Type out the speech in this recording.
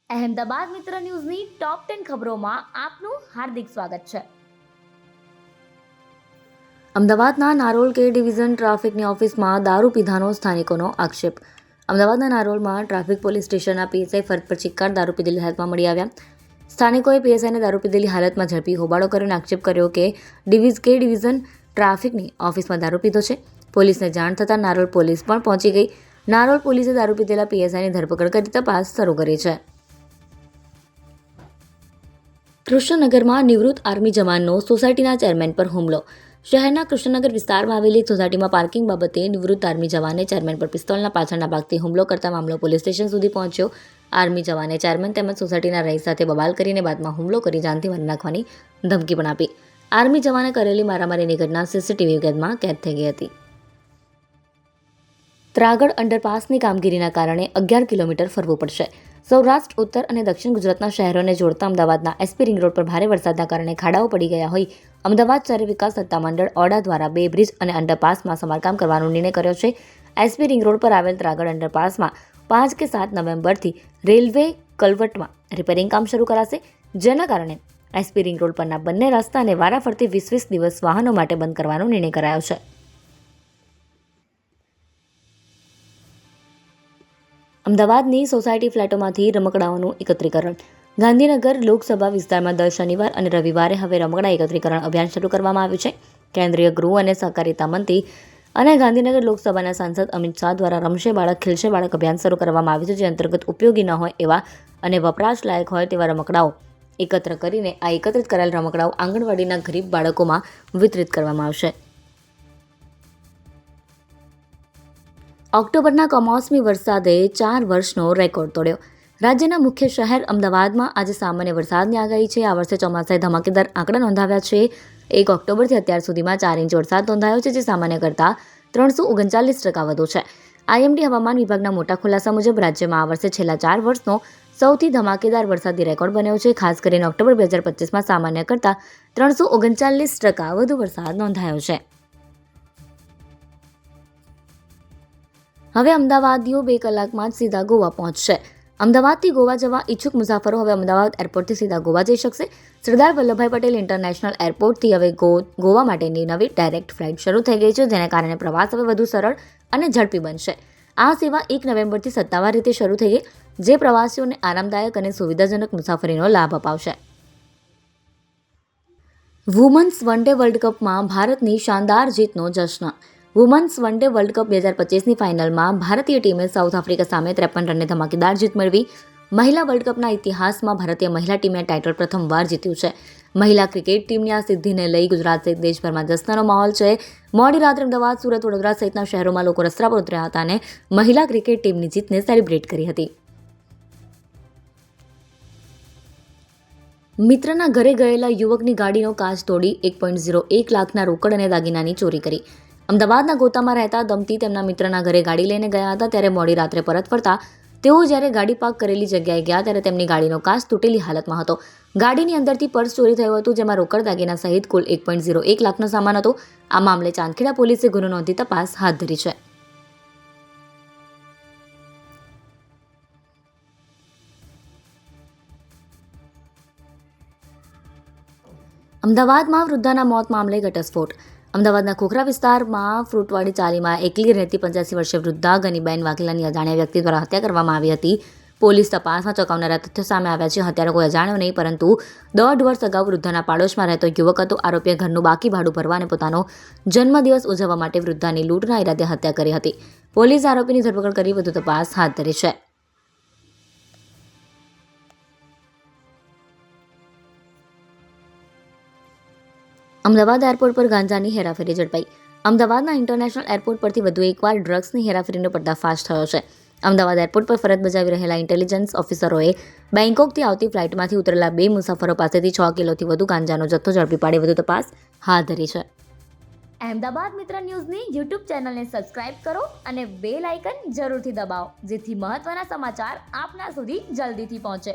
અહેમદાબાદ મિત્ર ન્યૂઝની ટોપ 10 ખબરોમાં આપનું હાર્દિક સ્વાગત છે. અમદાવાદના નારોલ કે ડિવિઝન ટ્રાફિકની ઓફિસમાં દારૂ પીધાનો સ્થાનિકોનો આક્ષેપ. અમદાવાદના નારોલમાં ટ્રાફિક પોલીસ સ્ટેશનના પીએસઆઈ ફરજ પર ચિક્કાર દારૂ પીધેલી હાલતમાં મળી આવ્યા. સ્થાનિકોએ પીએસઆઈને દારૂ પીધેલી હાલતમાં ઝડપી હોબાળો કરીને આક્ષેપ કર્યો કે ડિવિઝન ટ્રાફિકની ઓફિસમાં દારૂ પીધો છે. પોલીસને જાણ થતાં નારોલ પોલીસ પણ પહોંચી ગઈ. નારોલ પોલીસે દારૂ પીધેલા પીએસઆઈની ધરપકડ કરી તપાસ શરૂ કરી છે. કૃષ્ણનગરમાં નિવૃત્ત આર્મી જવાનનો સોસાયટીના ચેરમેન પર હુમલો. શહેરના કૃષ્ણનગર વિસ્તારમાં આવેલી એક સોસાયટીમાં પાર્કિંગ બાબતે નિવૃત્ત આર્મી જવાને ચેરમેન પર પિસ્તોલના પાછળના ભાગથી હુમલો કરતા મામલો પોલીસ સ્ટેશન સુધી પહોંચ્યો. આર્મી જવાને ચેરમેન તેમજ સોસાયટીના રહીશ સાથે બબાલ કરીને બાદમાં હુમલો કરી જાનથી મારી નાખવાની ધમકી પણ આપી. આર્મી જવાને કરેલી મારામારીની ઘટના સીસીટીવી કેદમાં કેદ થઈ ગઈ હતી. ત્રાગડ અંડરપાસની કામગીરીના કારણે 11 કિલોમીટર ફરવું પડશે. સૌરાષ્ટ્ર, ઉત્તર અને દક્ષિણ ગુજરાતના શહેરોને જોડતા અમદાવાદના એસપી રિંગ રોડ પર ભારે વરસાદના કારણે ખાડાઓ પડી ગયા હોય અમદાવાદ શહેરી વિકાસ સત્તામંડળ ઓડા દ્વારા 2 બ્રિજ અને અંડરપાસમાં સમારકામ કરવાનો નિર્ણય કર્યો છે. એસપી રિંગ રોડ પર આવેલ ત્રાગડ અંડરપાસમાં 5 કે 7 નવેમ્બરથી રેલવે કલવટમાં રિપેરિંગ કામ શરૂ કરાશે, જેના કારણે એસપી રિંગ રોડ પરના બંને રસ્તાને વારાફરતી 20 દિવસ વાહનો માટે બંધ કરવાનો નિર્ણય કરાયો છે. અમદાવાદની સોસાયટી ફ્લેટોમાંથી રમકડાઓનું એકત્રીકરણ. ગાંધીનગર લોકસભા વિસ્તારમાં દર શનિવાર અને રવિવારે હવે રમકડા એકત્રીકરણ અભિયાન શરૂ કરવામાં આવ્યું છે. કેન્દ્રીય ગૃહ અને સહકારિતા મંત્રી અને ગાંધીનગર લોકસભાના સાંસદ અમિત શાહ દ્વારા રમશે બાળક ખીલશે બાળક અભિયાન શરૂ કરવામાં આવ્યું છે, જે અંતર્ગત ઉપયોગી ન હોય એવા અને વપરાશ લાયક હોય તેવા રમકડાઓ એકત્ર કરીને આ એકત્રિત કરાયેલ રમકડાઓ આંગણવાડીના ગરીબ બાળકોમાં વિતરિત કરવામાં આવશે. ઓક્ટોબરના કમોસમી વરસાદે 4 વર્ષનો રેકોર્ડ તોડ્યો. રાજ્યના મુખ્ય શહેર અમદાવાદમાં આજે સામાન્ય વરસાદની આગાહી છે. આ વર્ષે ચોમાસાએ ધમાકેદાર આંકડા નોંધાવ્યા છે. 1 ઓક્ટોબરથી અત્યાર સુધીમાં 4 ઇંચ વરસાદ નોંધાયો છે, જે સામાન્ય કરતાં 339% વધુ છે. આઈએમડી હવામાન વિભાગના મોટા ખુલાસા મુજબ રાજ્યમાં આ વર્ષે છેલ્લા 4 વર્ષનો સૌથી ધમાકેદાર વરસાદી રેકોર્ડ બન્યો છે. ખાસ કરીને ઓક્ટોબર 2025માં સામાન્ય કરતાં 339% વધુ વરસાદ નોંધાયો છે. હવે અમદાવાદીઓ 2 કલાકમાં જ સીધા ગોવા પહોંચશે. અમદાવાદથી ગોવા જવા ઈચ્છુક મુસાફરો હવે અમદાવાદ એરપોર્ટથી સીધા ગોવા જઈ શકશે. સરદાર વલ્લભભાઈ પટેલ ઇન્ટરનેશનલ એરપોર્ટથી હવે ગોવા માટેની નવી ડાયરેક્ટ ફ્લાઇટ શરૂ થઈ ગઈ છે, જેના કારણે પ્રવાસ હવે વધુ સરળ અને ઝડપી બનશે. આ સેવા 1 નવેમ્બરથી સત્તાવાર રીતે શરૂ થઈ ગઈ, જે પ્રવાસીઓને આરામદાયક અને સુવિધાજનક મુસાફરીનો લાભ અપાવશે. વુમન્સ વન ડે વર્લ્ડ કપમાં ભારતની શાનદાર જીતનો જશ્ન. Women's one day world cup 2025ની ફાઇનલમાં ભારતીય ટીમે સાઉથ આફ્રિકા સામે 53 રને ધમાકેદાર જીત મેળવી. મહિલા વર્લ્ડ કપના ઇતિહાસમાં ભારતીય મહિલા ટીમે ટાઇટલ પ્રથમવાર જીત્યું છે. મહિલા ક્રિકેટ ટીમની આ સિદ્ધિને લઈ ગુજરાત સહિત દેશભરમાં જશ્નનો માહોલ છે. મોડી રાત્રે અમદાવાદ, સુરત, વડોદરા સહિતના શહેરોમાં લોકો રસ્તા પર ઉતર્યા હતા અને મહિલા ક્રિકેટ ટીમની જીતને સેલિબ્રેટ કરી હતી. મિત્રના ઘરે ગયેલા યુવકની ગાડીનો કાચ તોડી 1.01 લાખના રોકડ અને દાગીનાની ચોરી કરી. અમદાવાદના ગોતામાં રહેતા દંપતી તેમના મિત્રના ઘરે ગાડી લઈને ગયા હતા, ત્યારે મોડી રાત્રે પરત ફરતા તેઓ જ્યારે ગાડી પાર્ક કરેલી જગ્યાએ ગયા ત્યારે તેમની ગાડીનો કાચ તૂટેલી હાલતમાં હતો. ગાડીની અંદરથી પર્સ ચોરી થયું હતું, જેમાં રોકડ દાગીના સહિત કુલ 1.01 લાખનો સામાન હતો. આ મામલે ચાંદખેડા પોલીસે ગુનો નોંધી તપાસ હાથ ધરી છે. અમદાવાદમાં વૃદ્ધાના મોત મામલે ઘટસ્ફોટ. અમદાવાદના ખોખરા વિસ્તારમાં ફ્રૂટવાડી ચાલીમાં એકલી રહેતી 85 વર્ષીય વૃદ્ધા ગનીબેન વાઘેલાની અજાણ્યા વ્યક્તિ દ્વારા હત્યા કરવામાં આવી હતી. પોલીસ તપાસમાં ચોંકાવનારા તથ્યો સામે આવ્યા છે. હત્યારો કોઈ અજાણ્યો નહીં, પરંતુ 1.5 વર્ષ અગાઉ વૃદ્ધાના પાડોશમાં રહેતો યુવક હતો. આરોપીએ ઘરનું બાકી ભાડું ભરવા અને પોતાનો જન્મદિવસ ઉજવવા માટે વૃદ્ધાની લૂંટના ઈરાદે હત્યા કરી હતી. પોલીસે આરોપીની ધરપકડ કરી વધુ તપાસ હાથ ધરી છે. અમદાવાદ એરપોર્ટ પર ગાંજાની હેરાફેરી ઝડપાઈ. અમદાવાદના ઇન્ટરનેશનલ એરપોર્ટ પરથી વધુ એકવાર ડ્રગ્સની હેરાફેરીનો પર્દાફાશ થયો છે. અમદાવાદ એરપોર્ટ પર ફરજ બજાવી રહેલા ઇન્ટેલિજન્સ ઓફિસરોએ બેંકોકથી આવતી ફ્લાઇટમાંથી ઉતરેલા 2 મુસાફરો પાસેથી 6 કિલોથી વધુ ગાંજાનો જથ્થો ઝડપી પાડી વધુ તપાસ હાથ ધરી છે. અહેમદાબાદ મિત્ર ન્યૂઝની યુટ્યુબ ચેનલને સબસ્ક્રાઇબ કરો અને બેલ આઇકન જરૂરથી દબાવો, જેથી મહત્વના સમાચાર આપના સુધી જલ્દીથી પહોંચે.